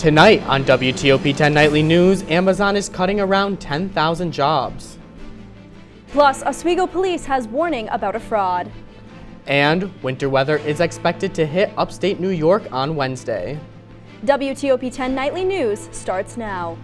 Tonight on WTOP 10 Nightly News, Amazon is cutting around 10,000 jobs. Plus, Oswego Police has warning about a fraud. And winter weather is expected to hit upstate New York on Wednesday. WTOP 10 Nightly News starts now.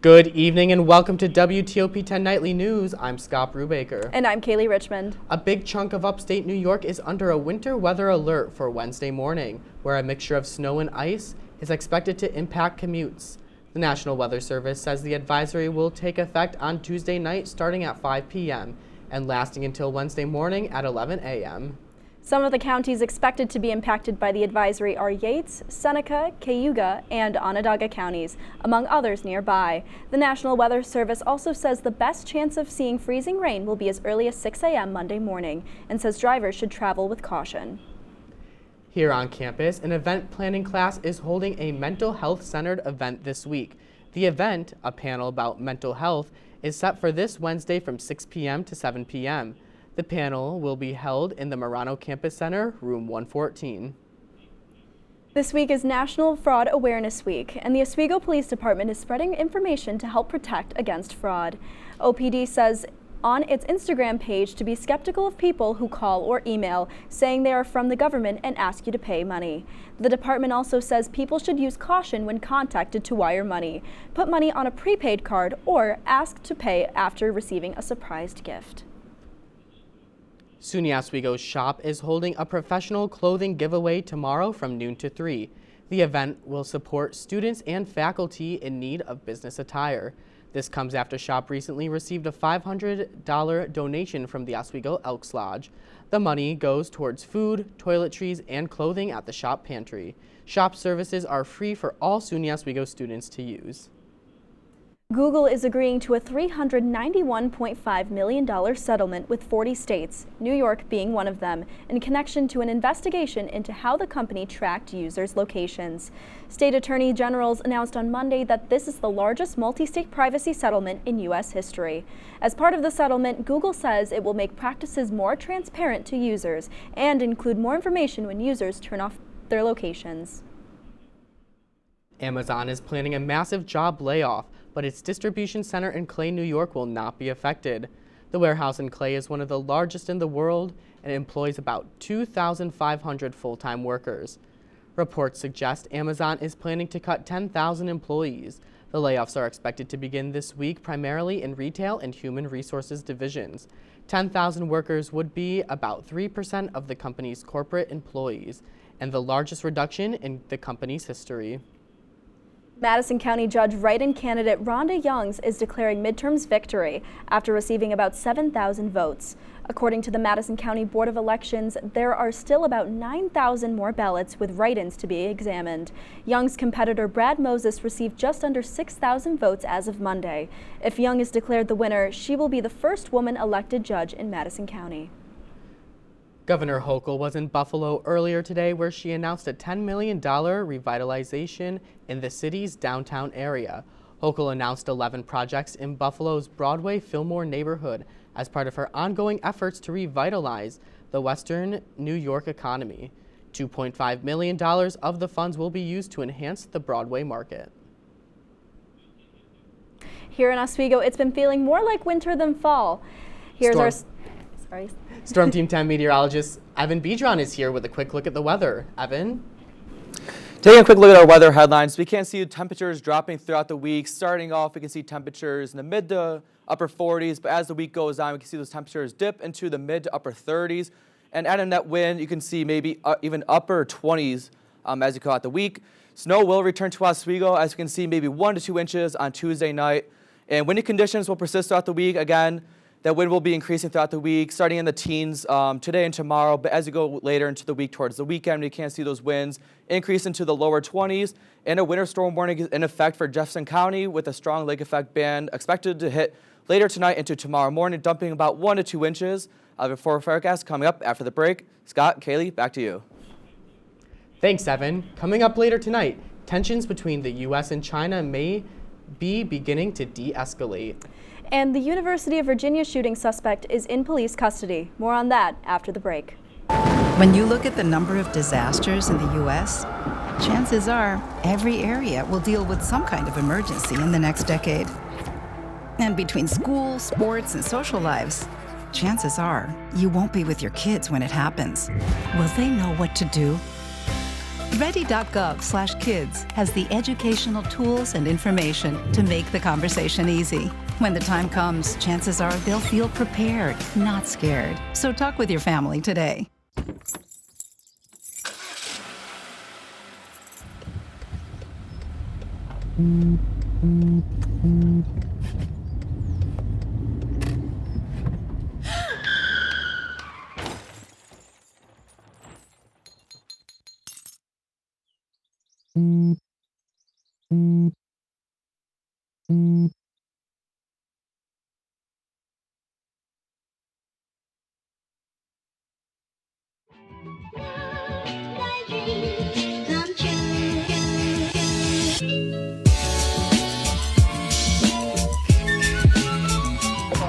Good evening and welcome to WTOP 10 Nightly News. I'm Scott Brubaker. And I'm Kaylee Richmond. A big chunk of upstate New York is under a winter weather alert for Wednesday morning, where a mixture of snow and ice is expected to impact commutes. The National Weather Service says the advisory will take effect on Tuesday night starting at 5 p.m. and lasting until Wednesday morning at 11 a.m. Some of the counties expected to be impacted by the advisory are Yates, Seneca, Cayuga, and Onondaga counties, among others nearby. The National Weather Service also says the best chance of seeing freezing rain will be as early as 6 a.m. Monday morning, and says drivers should travel with caution. Here on campus, an event planning class is holding a mental health-centered event this week. The event, a panel about mental health, is set for this Wednesday from 6 p.m. to 7 p.m. The panel will be held in the Marano Campus Center, room 114. This week is National Fraud Awareness Week, and the Oswego Police Department is spreading information to help protect against fraud. OPD says on its Instagram page to be skeptical of people who call or email saying they are from the government and ask you to pay money. The department also says people should use caution when contacted to wire money, put money on a prepaid card, or ask to pay after receiving a surprised gift. SUNY Oswego's shop is holding a professional clothing giveaway tomorrow from noon to 3. The event will support students and faculty in need of business attire. This comes after shop recently received a $500 donation from the Oswego Elks Lodge. The money goes towards food, toiletries, and clothing at the shop pantry. Shop services are free for all SUNY Oswego students to use. Google is agreeing to a $391.5 million settlement with 40 states, New York being one of them, in connection to an investigation into how the company tracked users' locations. State attorney generals announced on Monday that this is the largest multi-state privacy settlement in U.S. history. As part of the settlement, Google says it will make practices more transparent to users and include more information when users turn off their locations. Amazon is planning a massive job layoff, but its distribution center in Clay, New York will not be affected. The warehouse in Clay is one of the largest in the world and employs about 2,500 full-time workers. Reports suggest Amazon is planning to cut 10,000 employees. The layoffs are expected to begin this week primarily in retail and human resources divisions. 10,000 workers would be about 3% of the company's corporate employees and the largest reduction in the company's history. Madison County Judge write-in candidate Rhonda Youngs is declaring midterms victory after receiving about 7,000 votes. According to the Madison County Board of Elections, there are still about 9,000 more ballots with write-ins to be examined. Young's competitor Brad Moses received just under 6,000 votes as of Monday. If Young is declared the winner, she will be the first woman elected judge in Madison County. Governor Hochul was in Buffalo earlier today where she announced a $10 million revitalization in the city's downtown area. Hochul announced 11 projects in Buffalo's Broadway-Fillmore neighborhood as part of her ongoing efforts to revitalize the Western New York economy. $2.5 million of the funds will be used to enhance the Broadway market. Here in Oswego, it's been feeling more like winter than fall. Storm Team 10 meteorologist Evan Bedron is here with a quick look at the weather. Evan? Taking a quick look at our weather headlines, we can see temperatures dropping throughout the week. Starting off, we can see temperatures in the mid to upper 40s, but as the week goes on, we can see those temperatures dip into the mid to upper 30s. And adding that wind, you can see maybe even upper 20s as you go out the week. Snow will return to Oswego, as you can see, maybe 1 to 2 inches on Tuesday night. And windy conditions will persist throughout the week. Again, that wind will be increasing throughout the week, starting in the teens today and tomorrow. But as you go later into the week towards the weekend, you can see those winds increase into the lower 20s. And a winter storm warning is in effect for Jefferson County with a strong lake effect band expected to hit later tonight into tomorrow morning, dumping about 1 to 2 inches. Before forecast coming up after the break. Scott, Kaylee, back to you. Thanks, Evan. Coming up later tonight, tensions between the U.S. and China may be beginning to de-escalate. And the University of Virginia shooting suspect is in police custody. More on that after the break. When you look at the number of disasters in the U.S., chances are every area will deal with some kind of emergency in the next decade. And between school, sports, and social lives, chances are you won't be with your kids when it happens. Will they know what to do? Ready.gov/kids has the educational tools and information to make the conversation easy. When the time comes, chances are they'll feel prepared, not scared. So talk with your family today.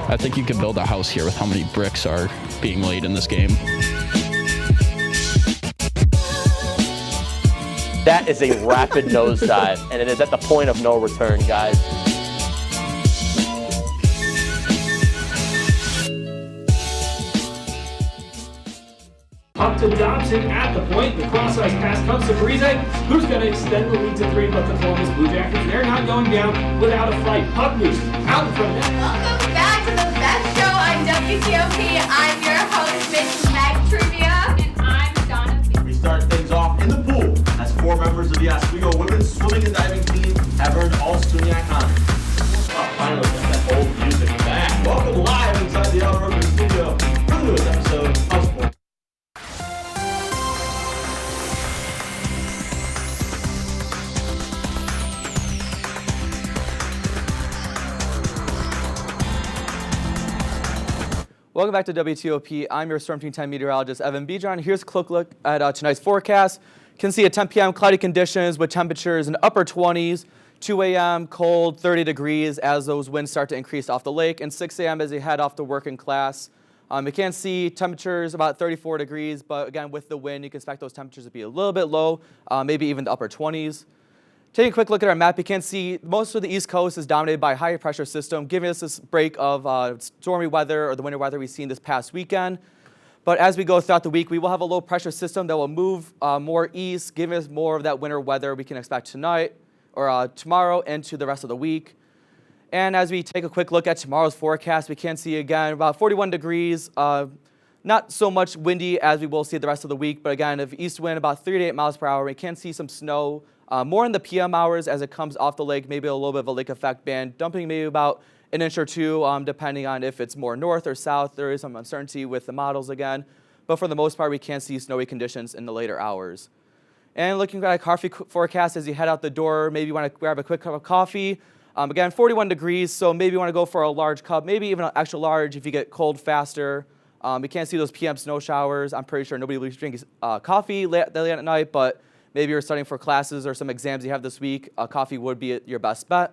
I think you could build a house here with how many bricks are being laid in this game. That is a rapid nosedive, and it is at the point of no return, guys. Up to Dobson at the point. The cross-ice pass comes to Breeze, who's going to extend the lead to 3, but the Columbus Blue Jackets, they're not going down without a fight. Puck loose, out in front of net. Welcome back to the best show on WTOP. I'm your host, Miss Meg Trivia. And I'm Donna. We start things off in the pool as 4 members of the Oswego women's swimming and diving team have earned all SUNYAC honors. Oh, finally got that old music back. Welcome live inside the Outer Urban Studio for the newest episode of Sports. Welcome back to WTOP. I'm your Storm Team 10 meteorologist, Evan Bijan. Here's a quick look at tonight's forecast. You can see at 10 p.m. cloudy conditions with temperatures in the upper 20s. 2 a.m. cold, 30 degrees as those winds start to increase off the lake. And 6 a.m. as you head off to working class. You can see temperatures about 34 degrees, but again, with the wind, you can expect those temperatures to be a little bit low, maybe even the upper 20s. Taking a quick look at our map, you can see most of the East Coast is dominated by a high pressure system, giving us this break of stormy weather or the winter weather we've seen this past weekend. But as we go throughout the week, we will have a low pressure system that will move more east, giving us more of that winter weather we can expect tonight or tomorrow into the rest of the week. And as we take a quick look at tomorrow's forecast, we can see again about 41 degrees. Not so much windy as we will see the rest of the week, but again, if east wind about 3 to 8 miles per hour, we can see some snow. More in the PM hours as it comes off the lake, maybe a little bit of a lake effect band, dumping maybe about an inch or two, depending on if it's more north or south. There is some uncertainty with the models again. But for the most part, we can see snowy conditions in the later hours. And looking at a coffee forecast as you head out the door, maybe you want to grab a quick cup of coffee. Again, 41 degrees, so maybe you want to go for a large cup, maybe even an extra large if you get cold faster. We can't see those PM snow showers. I'm pretty sure nobody will be drinking coffee late at night, but maybe you're studying for classes or some exams you have this week, coffee would be your best bet.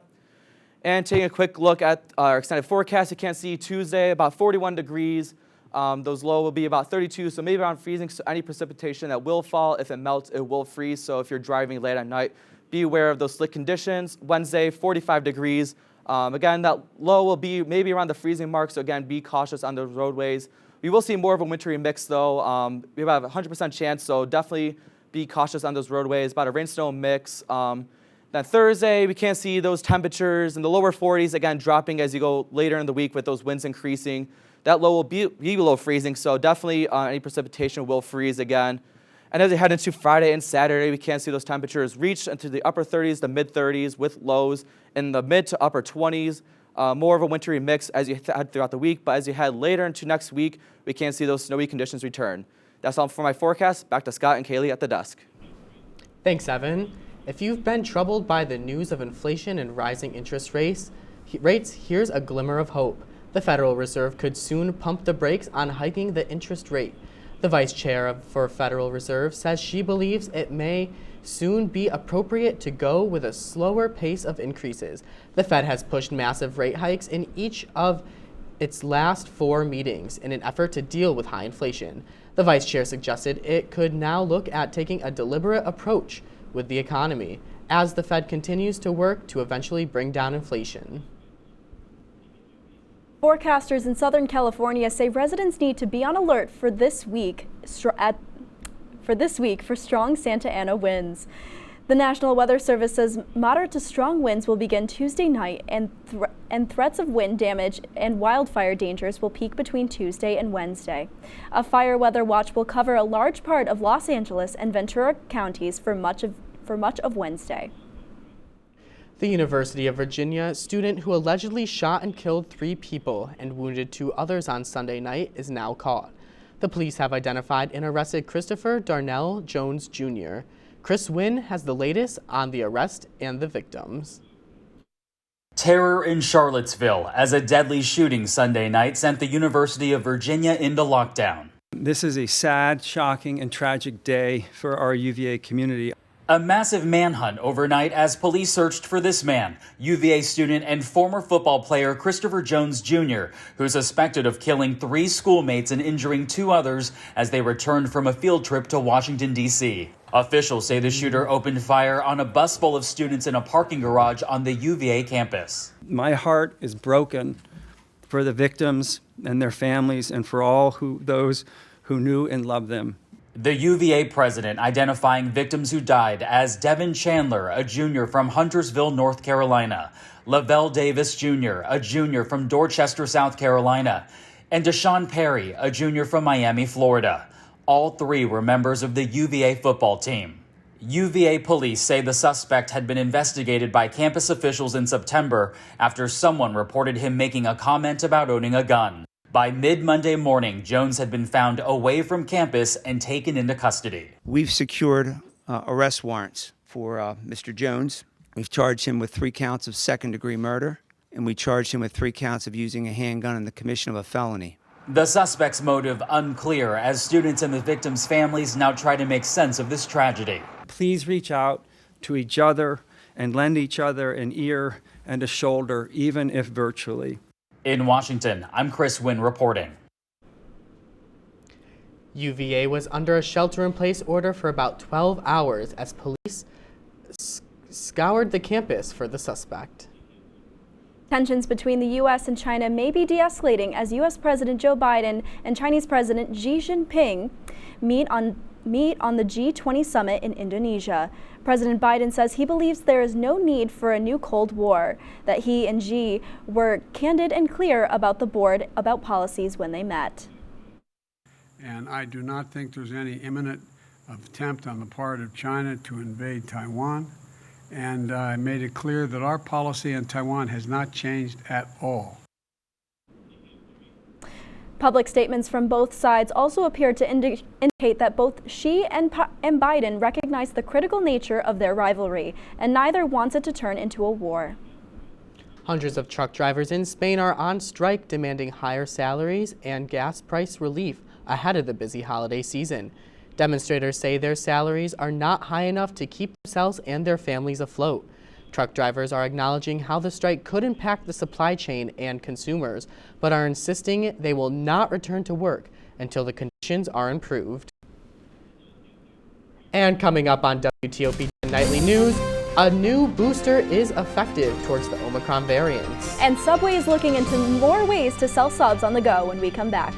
And taking a quick look at our extended forecast, you can see Tuesday about 41 degrees. Those low will be about 32, so maybe around freezing. So any precipitation that will fall, if it melts, it will freeze. So if you're driving late at night, be aware of those slick conditions. Wednesday, 45 degrees. Again, that low will be maybe around the freezing mark, so again, be cautious on the roadways. We will see more of a wintry mix, though. We have a 100% chance, so definitely be cautious on those roadways, about a rain-snow mix. Then Thursday, we can't see those temperatures in the lower 40s, again, dropping as you go later in the week with those winds increasing. That low will be below freezing, so definitely any precipitation will freeze again. And as we head into Friday and Saturday, we can see those temperatures reach into the upper 30s, the mid-30s, with lows in the mid to upper 20s. More of a wintry mix as you head throughout the week, but as you head later into next week, we can see those snowy conditions return. That's all for my forecast. Back to Scott and Kaylee at the desk. Thanks, Evan. If you've been troubled by the news of inflation and rising interest rates, here's a glimmer of hope. The Federal Reserve could soon pump the brakes on hiking the interest rate. The vice chair for Federal Reserve says she believes it may soon be appropriate to go with a slower pace of increases. The Fed has pushed massive rate hikes in each of its last 4 meetings in an effort to deal with high inflation. The vice chair suggested it could now look at taking a deliberate approach with the economy as the Fed continues to work to eventually bring down inflation. Forecasters in Southern California say residents need to be on alert for this week for strong Santa Ana winds. The National Weather Service says moderate to strong winds will begin Tuesday night, and threats of wind damage and wildfire dangers will peak between Tuesday and Wednesday. A fire weather watch will cover a large part of Los Angeles and Ventura counties for much of Wednesday. The University of Virginia student who allegedly shot and killed 3 people and wounded 2 others on Sunday night is now caught. The police have identified and arrested Christopher Darnell Jones Jr. Chris Wynn has the latest on the arrest and the victims. Terror in Charlottesville as a deadly shooting Sunday night sent the University of Virginia into lockdown. This is a sad, shocking, and tragic day for our UVA community. A massive manhunt overnight as police searched for this man, UVA student and former football player Christopher Jones Jr., who's suspected of killing 3 schoolmates and injuring 2 others as they returned from a field trip to Washington, D.C. Officials say the shooter opened fire on a bus full of students in a parking garage on the UVA campus. My heart is broken for the victims and their families and for all those who knew and loved them. The UVA president identifying victims who died as Devin Chandler, a junior from Huntersville, North Carolina, Lavelle Davis Jr., a junior from Dorchester, South Carolina, and Deshaun Perry, a junior from Miami, Florida. All 3 were members of the UVA football team. UVA police say the suspect had been investigated by campus officials in September after someone reported him making a comment about owning a gun. By mid-Monday morning, Jones had been found away from campus and taken into custody. We've secured arrest warrants for Mr. Jones. We've charged him with 3 counts of second-degree murder, and we charged him with 3 counts of using a handgun in the commission of a felony. The suspect's motive unclear as students and the victims' families now try to make sense of this tragedy. Please reach out to each other and lend each other an ear and a shoulder, even if virtually. In Washington, I'm Chris Wynn reporting. UVA was under a shelter-in-place order for about 12 hours as police scoured the campus for the suspect. Tensions between the U.S. and China may be de-escalating as U.S. President Joe Biden and Chinese President Xi Jinping meet on the G20 summit in Indonesia. President Biden says he believes there is no need for a new Cold War, that he and Xi were candid and clear about policies when they met. And I do not think there's any imminent attempt on the part of China to invade Taiwan. And I made it clear that our policy on Taiwan has not changed at all. Public statements from both sides also appear to indicate that both Xi and Biden recognize the critical nature of their rivalry, and neither wants it to turn into a war. Hundreds of truck drivers in Spain are on strike demanding higher salaries and gas price relief ahead of the busy holiday season. Demonstrators say their salaries are not high enough to keep themselves and their families afloat. Truck drivers are acknowledging how the strike could impact the supply chain and consumers, but are insisting they will not return to work until the conditions are improved. And coming up on WTOP Nightly News, a new booster is effective towards the Omicron variants. And Subway is looking into more ways to sell subs on the go when we come back.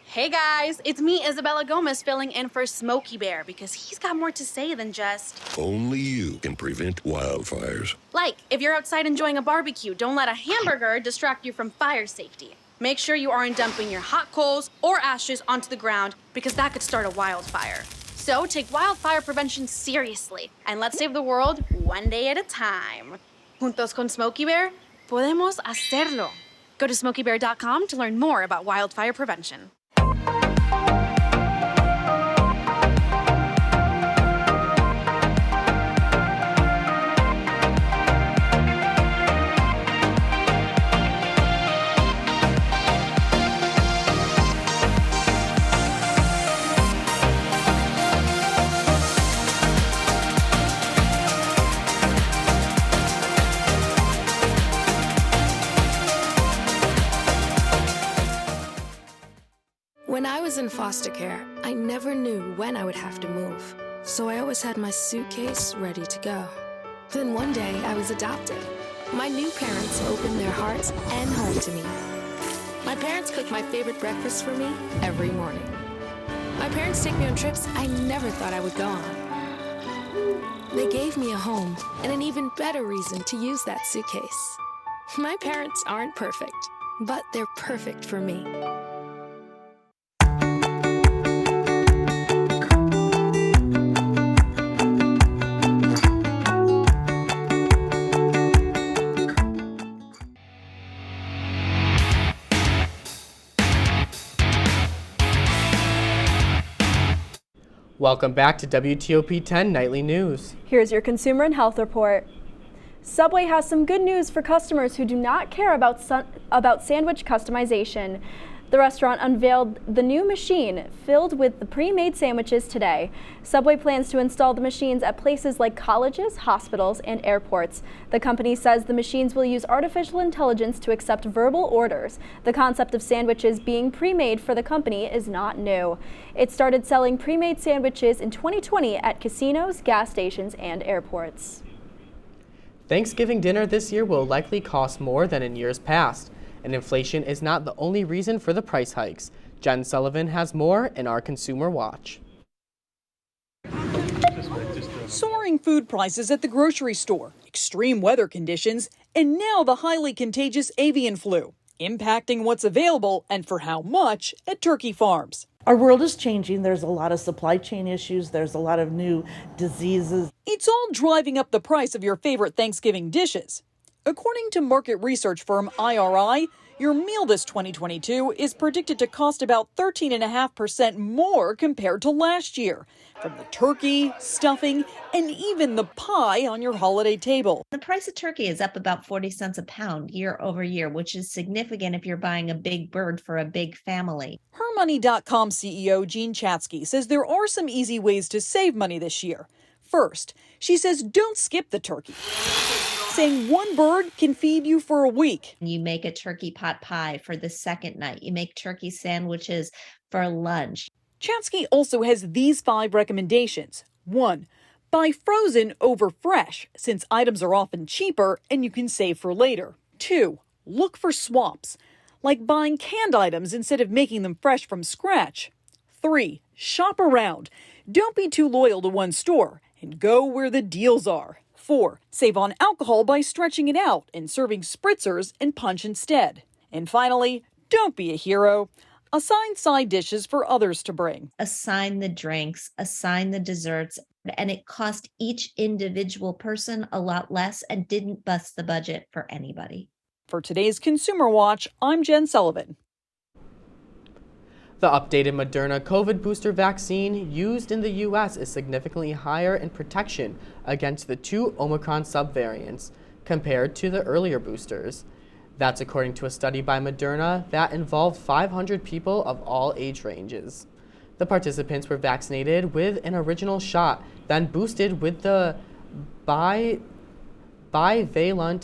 Hey guys, it's me, Isabella Gomez, filling in for Smokey Bear because he's got more to say than just... Only you can prevent wildfires. Like, if you're outside enjoying a barbecue, don't let a hamburger distract you from fire safety. Make sure you aren't dumping your hot coals or ashes onto the ground because that could start a wildfire. So take wildfire prevention seriously and let's save the world one day at a time. Juntos con Smokey Bear, podemos hacerlo. Go to smokeybear.com to learn more about wildfire prevention. When I was in foster care, I never knew when I would have to move, so I always had my suitcase ready to go. Then one day, I was adopted. My new parents opened their hearts and home to me. My parents cook my favorite breakfast for me every morning. My parents take me on trips I never thought I would go on. They gave me a home and an even better reason to use that suitcase. My parents aren't perfect, but they're perfect for me. Welcome back to WTOP 10 Nightly News. Here's your consumer and health report. Subway has some good news for customers who do not care about sandwich customization. The restaurant unveiled the new machine filled with the pre-made sandwiches today. Subway plans to install the machines at places like colleges, hospitals, and airports. The company says the machines will use artificial intelligence to accept verbal orders. The concept of sandwiches being pre-made for the company is not new. It started selling pre-made sandwiches in 2020 at casinos, gas stations, and airports. Thanksgiving dinner this year will likely cost more than in years past, and inflation is not the only reason for the price hikes. Jen Sullivan has more in our Consumer Watch. Soaring food prices at the grocery store, extreme weather conditions, and now the highly contagious avian flu, impacting what's available and for how much at turkey farms. Our world is changing. There's a lot of supply chain issues. There's a lot of new diseases. It's all driving up the price of your favorite Thanksgiving dishes. According to market research firm IRI, your meal this 2022 is predicted to cost about 13.5% more compared to last year, from the turkey, stuffing, and even the pie on your holiday table. The price of turkey is up about 40 cents a pound year over year, which is significant if you're buying a big bird for a big family. HerMoney.com CEO Jean Chatzky says there are some easy ways to save money this year. First, she says don't skip the turkey, saying one bird can feed you for a week. You make a turkey pot pie for the second night. You make turkey sandwiches for lunch. Chatzky also has these 5 recommendations. 1. Buy frozen over fresh, since items are often cheaper and you can save for later. 2. Look for swaps, like buying canned items instead of making them fresh from scratch. 3. Shop around. Don't be too loyal to one store and go where the deals are. 4. Save on alcohol by stretching it out and serving spritzers and punch instead. And finally, don't be a hero. Assign side dishes for others to bring. Assign the drinks, assign the desserts, and it cost each individual person a lot less and didn't bust the budget for anybody. For today's Consumer Watch, I'm Jen Sullivan. The updated Moderna COVID booster vaccine used in the U.S. is significantly higher in protection against the 2 Omicron subvariants compared to the earlier boosters. That's according to a study by Moderna that involved 500 people of all age ranges. The participants were vaccinated with an original shot, then boosted with the bivalent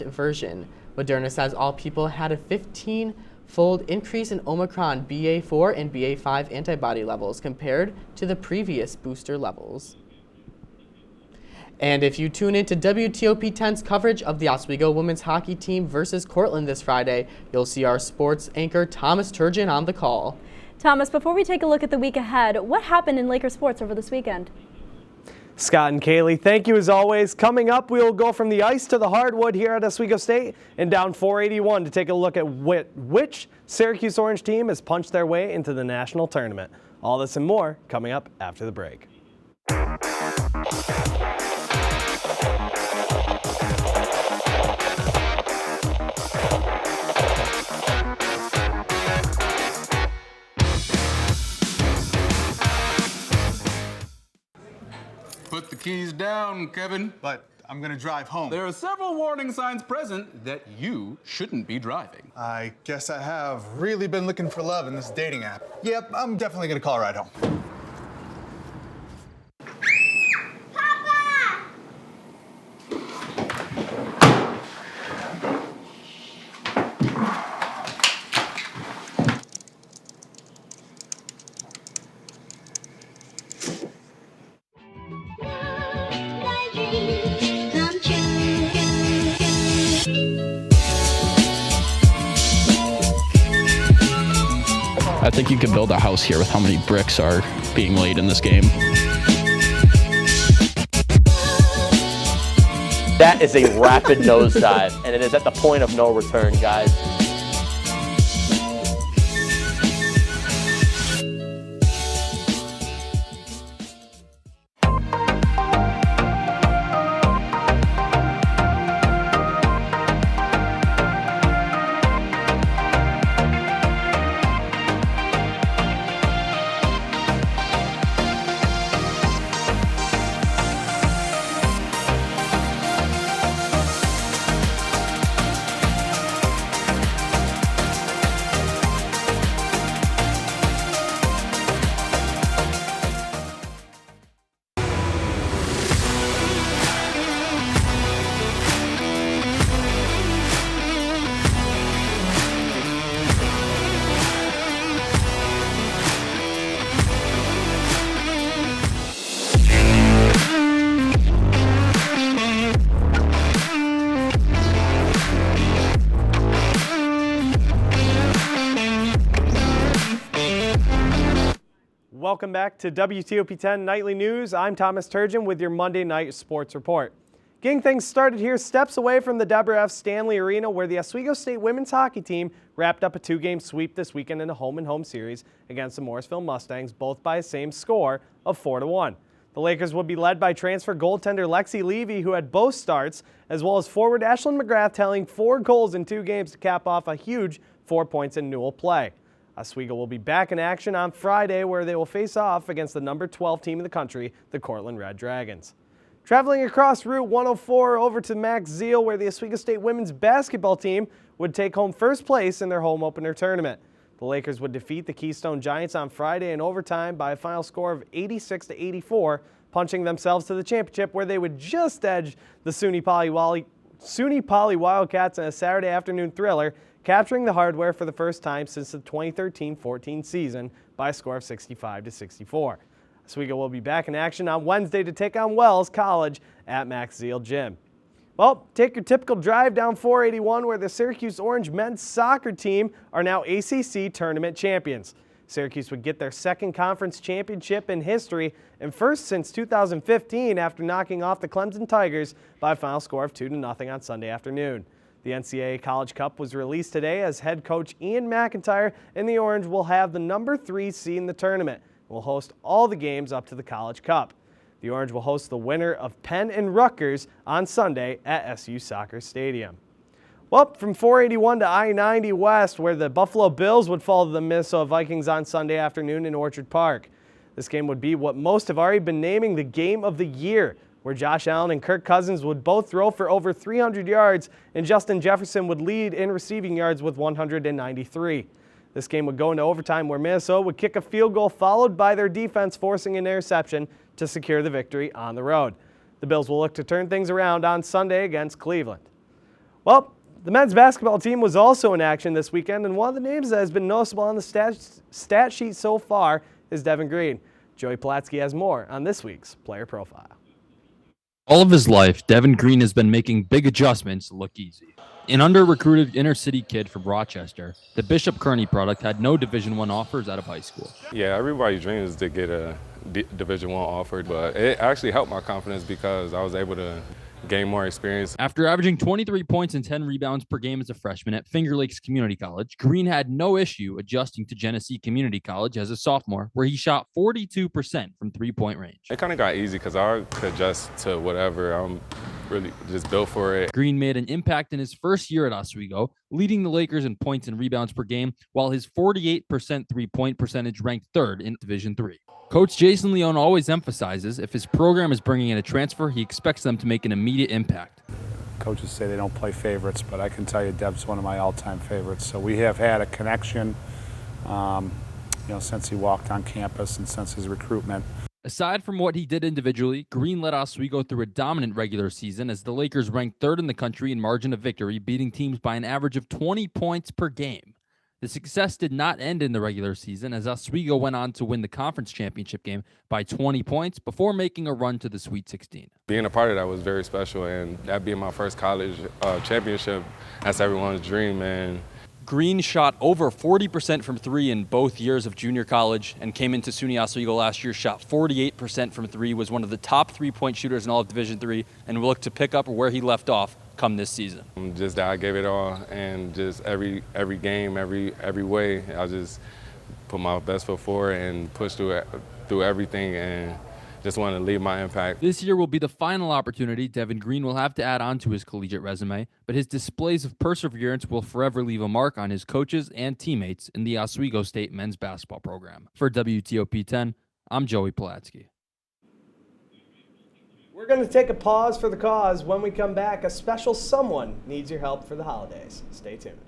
version. Moderna says all people had a 15-fold increase in Omicron BA4 and BA5 antibody levels compared to the previous booster levels. And if you tune into WTOP 10's coverage of the Oswego women's hockey team versus Cortland this Friday, you'll see our sports anchor Thomas Turgeon on the call. Thomas, before we take a look at the week ahead, what happened in Laker sports over this weekend? Scott and Kaylee, thank you as always. Coming up, we'll go from the ice to the hardwood here at Oswego State and down 481 to take a look at which Syracuse Orange team has punched their way into the national tournament. All this and more coming up after the break. Put the keys down, Kevin. But I'm going to drive home. There are several warning signs present that you shouldn't be driving. I guess I have really been looking for love in this dating app. Yep, I'm definitely going to call a ride home. I think you could build a house here with how many bricks are being laid in this game. That is a rapid nosedive, and it is at the point of no return, guys. Welcome back to WTOP 10 Nightly News. I'm Thomas Turgeon with your Monday Night Sports Report. Getting things started here, steps away from the Deborah F. Stanley Arena, where the Oswego State women's hockey team wrapped up a two-game sweep this weekend in a home-and-home series against the Morrisville Mustangs, both by the same score of 4-1. The Lakers would be led by transfer goaltender Lexi Levy, who had both starts, as well as forward Ashlyn McGrath tallying 4 goals in 2 games to cap off a huge 4 points in Newell play. Oswego will be back in action on Friday, where they will face off against the number 12 team in the country, the Cortland Red Dragons. Traveling across Route 104 over to Max Zeal, where the Oswego State women's basketball team would take home first place in their home opener tournament. The Lakers would defeat the Keystone Giants on Friday in overtime by a final score of 86-84, punching themselves to the championship, where they would just edge the SUNY Poly Wildcats in a Saturday afternoon thriller, capturing the hardware for the first time since the 2013-14 season by a score of 65-64. Oswego will be back in action on Wednesday to take on Wells College at Max Zeal Gym. Well, take your typical drive down 481, where the Syracuse Orange men's soccer team are now ACC tournament champions. Syracuse would get their second conference championship in history and first since 2015 after knocking off the Clemson Tigers by a final score of 2-0 on Sunday afternoon. The NCAA College Cup was released today as head coach Ian McIntyre and the Orange will have the number 3 seed in the tournament and will host all the games up to the College Cup. The Orange will host the winner of Penn and Rutgers on Sunday at SU Soccer Stadium. Well, from 481 to I-90 West, where the Buffalo Bills would fall to the Minnesota Vikings on Sunday afternoon in Orchard Park. This game would be what most have already been naming the game of the year, where Josh Allen and Kirk Cousins would both throw for over 300 yards, and Justin Jefferson would lead in receiving yards with 193. This game would go into overtime, where Minnesota would kick a field goal followed by their defense forcing an interception to secure the victory on the road. The Bills will look to turn things around on Sunday against Cleveland. Well, the men's basketball team was also in action this weekend, and one of the names that has been noticeable on the stat sheet so far is Devin Green. Joey Pulatsky has more on this week's Player Profile. All of his life, Devin Green has been making big adjustments look easy. An under-recruited inner-city kid from Rochester, the Bishop Kearney product had no Division I offers out of high school. Yeah, everybody's dream is to get a Division I offer, but it actually helped my confidence because I was able to gain more experience. After averaging 23 points and 10 rebounds per game as a freshman at Finger Lakes Community College, Green had no issue adjusting to Genesee Community College as a sophomore, where he shot 42% from three-point range. It kind of got easy because I could adjust to whatever. I'm really just built for it. Green made an impact in his first year at Oswego, leading the Lakers in points and rebounds per game, while his 48% three-point percentage ranked third in Division III. Coach Jason Leone always emphasizes if his program is bringing in a transfer, he expects them to make an immediate impact. Coaches say they don't play favorites, but I can tell you Dev's one of my all-time favorites. So we have had a connection, since he walked on campus and since his recruitment. Aside from what he did individually, Green led Oswego through a dominant regular season as the Lakers ranked third in the country in margin of victory, beating teams by an average of 20 points per game. The success did not end in the regular season as Oswego went on to win the conference championship game by 20 points before making a run to the Sweet 16. Being a part of that was very special, and that being my first college championship, that's everyone's dream, and Green shot over 40% from three in both years of junior college and came into SUNY Oswego last year, shot 48% from three, was one of the top three-point shooters in all of Division III, and will look to pick up where he left off come this season. Just that I gave it all, and just every game, every way, I just put my best foot forward and push through everything, and just want to leave my impact. This year will be the final opportunity Devin Green will have to add on to his collegiate resume, but his displays of perseverance will forever leave a mark on his coaches and teammates in the Oswego State men's basketball program. For WTOP 10, I'm Joey Pulatsky. We're going to take a pause for the cause. When we come back, a special someone needs your help for the holidays. Stay tuned.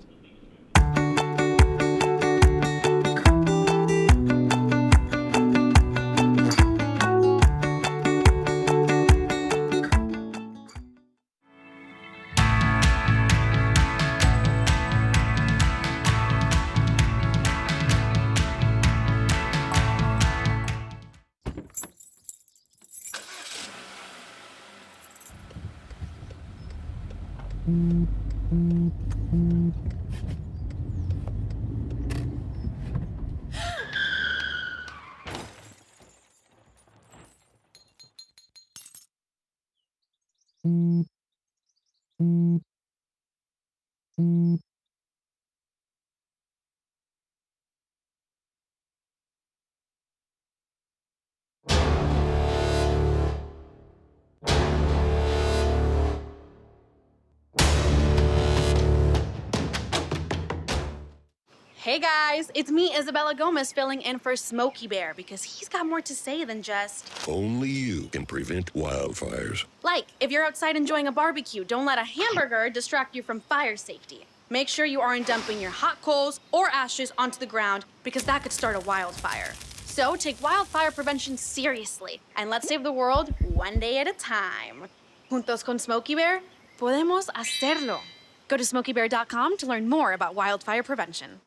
Hey guys, it's me, Isabella Gomez, filling in for Smokey Bear because he's got more to say than just... Only you can prevent wildfires. Like, if you're outside enjoying a barbecue, don't let a hamburger distract you from fire safety. Make sure you aren't dumping your hot coals or ashes onto the ground because that could start a wildfire. So take wildfire prevention seriously and let's save the world one day at a time. Juntos con Smokey Bear, podemos hacerlo. Go to smokeybear.com to learn more about wildfire prevention.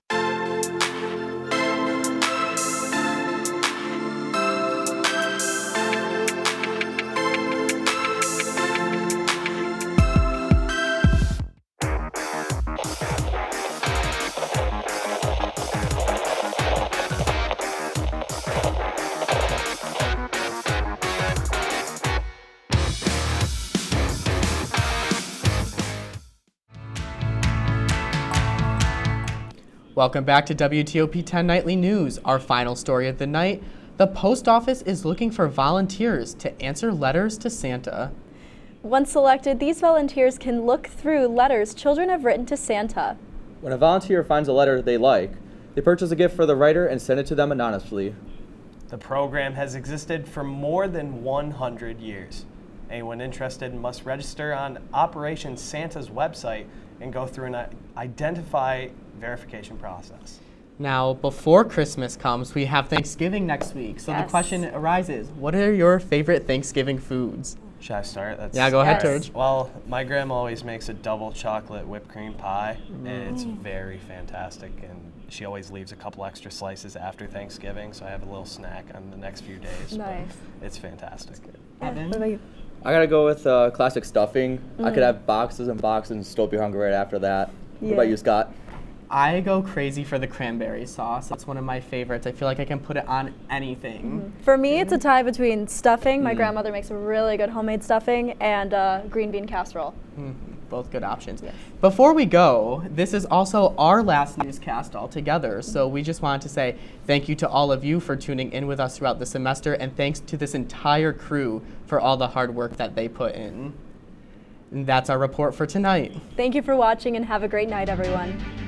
Welcome back to WTOP 10 Nightly News. Our final story of the night, the post office is looking for volunteers to answer letters to Santa. Once selected, these volunteers can look through letters children have written to Santa. When a volunteer finds a letter they like, they purchase a gift for the writer and send it to them anonymously. The program has existed for more than 100 years. Anyone interested must register on Operation Santa's website and go through an identify verification process. Now, before Christmas comes, we have Thanksgiving next week. So The question arises, what are your favorite Thanksgiving foods? Should I start? Yeah, go ahead, Turge. Well, my grandma always makes a double chocolate whipped cream pie, and it's very fantastic. And she always leaves a couple extra slices after Thanksgiving, so I have a little snack on the next few days. Nice. It's fantastic. What about you? I gotta go with classic stuffing. I could have boxes and boxes and still be hungry right after that. What about you, Scott? I go crazy for the cranberry sauce. It's one of my favorites. I feel like I can put it on anything. For me, it's a tie between stuffing. My grandmother makes a really good homemade stuffing, and green bean casserole. Both good options. Yes. Before we go, this is also our last newscast altogether, so we just wanted to say thank you to all of you for tuning in with us throughout the semester, and thanks to this entire crew for all the hard work that they put in. And that's our report for tonight. Thank you for watching, and have a great night, everyone.